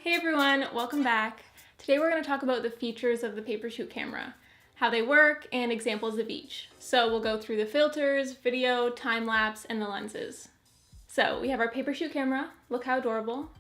Hey everyone, welcome back. Today we're going to talk about the features of the Papershoot camera, how they work, and examples of each. So we'll go through the filters, video, time-lapse, and the lenses. So we have our Papershoot camera. Look how adorable.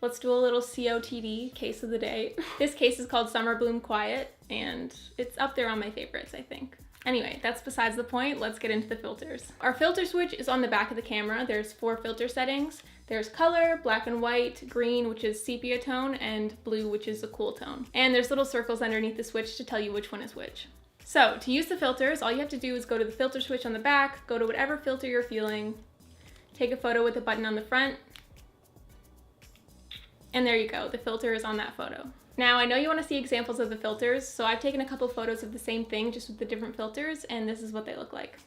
Let's do a little COTD, case of the day. This case is called Summer Bloom Quiet, and it's up there on my favorites, I think. Anyway, that's besides the point. Let's get into the filters. Our filter switch is on the back of the camera. There's 4 filter settings. There's color, black and white, green, which is sepia tone, and blue, which is a cool tone. And there's little circles underneath the switch to tell you which one is which. So to use the filters, all you have to do is go to the filter switch on the back, go to whatever filter you're feeling, take a photo with the button on the front, and there you go. The filter is on that photo. Now, I know you want to see examples of the filters, so I've taken a couple photos of the same thing, just with the different filters, and this is what they look like.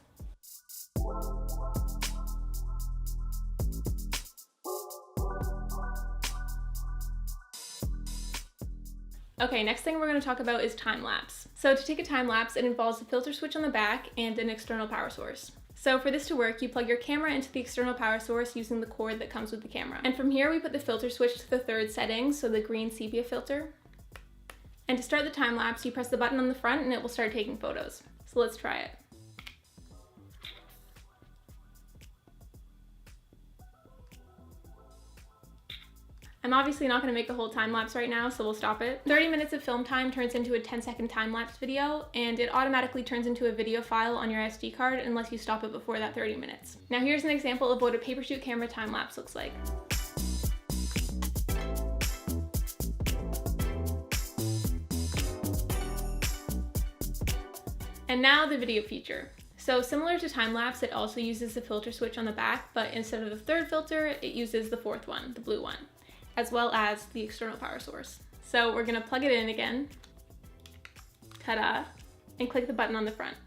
Okay, next thing we're going to talk about is time-lapse. So to take a time-lapse, it involves a filter switch on the back and an external power source. So for this to work, you plug your camera into the external power source using the cord that comes with the camera. And from here, we put the filter switch to the 3rd setting, so the green sepia filter. And to start the time-lapse, you press the button on the front and it will start taking photos. So let's try it. I'm obviously not going to make a whole time-lapse right now, so we'll stop it. 30 minutes of film time turns into a 10-second time-lapse video, and it automatically turns into a video file on your SD card unless you stop it before that 30 minutes. Now here's an example of what a Papershoot camera time-lapse looks like. And now the video feature. So similar to time-lapse, it also uses the filter switch on the back, but instead of the 3rd filter, it uses the 4th one, the blue one, as well as the external power source. So we're gonna plug it in again, ta-da, and click the button on the front.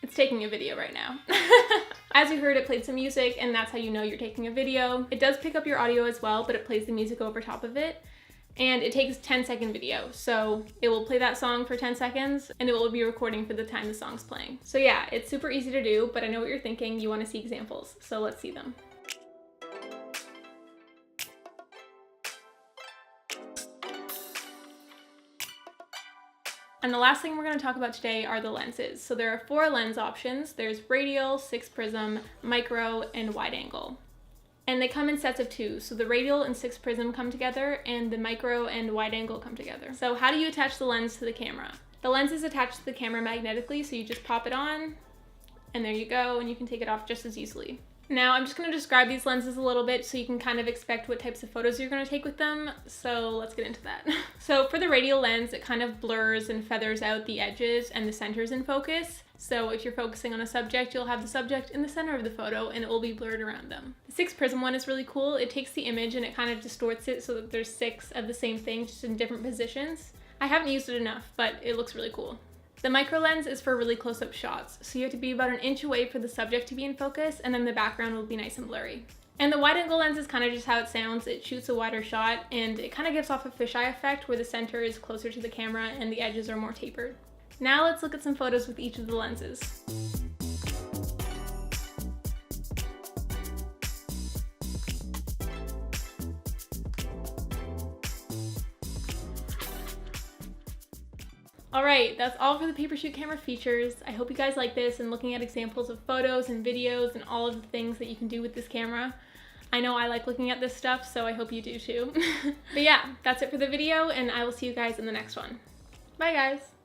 It's taking a video right now. As you heard, it played some music, and that's how you know you're taking a video. It does pick up your audio as well, but it plays the music over top of it. And it takes 10-second video, so it will play that song for 10 seconds and it will be recording for the time the song's playing. So yeah, it's super easy to do, but I know what you're thinking. You want to see examples, so let's see them. And the last thing we're going to talk about today are the lenses. So there are 4 lens options. There's radial, 6 prism, micro, and wide angle. And they come in sets of 2. So the radial and 6 prism come together, and the micro and wide angle come together. So how do you attach the lens to the camera? The lens is attached to the camera magnetically, so you just pop it on, and there you go, and you can take it off just as easily. Now I'm just going to describe these lenses a little bit so you can kind of expect what types of photos you're going to take with them. So let's get into that. So for the radial lens, it kind of blurs and feathers out the edges and the centers in focus. So if you're focusing on a subject, you'll have the subject in the center of the photo and it will be blurred around them. The 6 prism one is really cool. It takes the image and it kind of distorts it so that there's 6 of the same thing just in different positions. I haven't used it enough, but it looks really cool. The micro lens is for really close-up shots, so you have to be about 1 inch away for the subject to be in focus, and then the background will be nice and blurry. And the wide angle lens is kind of just how it sounds. It shoots a wider shot, and it kind of gives off a fisheye effect where the center is closer to the camera and the edges are more tapered. Now let's look at some photos with each of the lenses. Alright, that's all for the Papershoot camera features. I hope you guys like this and looking at examples of photos and videos and all of the things that you can do with this camera. I know I like looking at this stuff, so I hope you do too. But yeah, that's it for the video, and I will see you guys in the next one. Bye guys!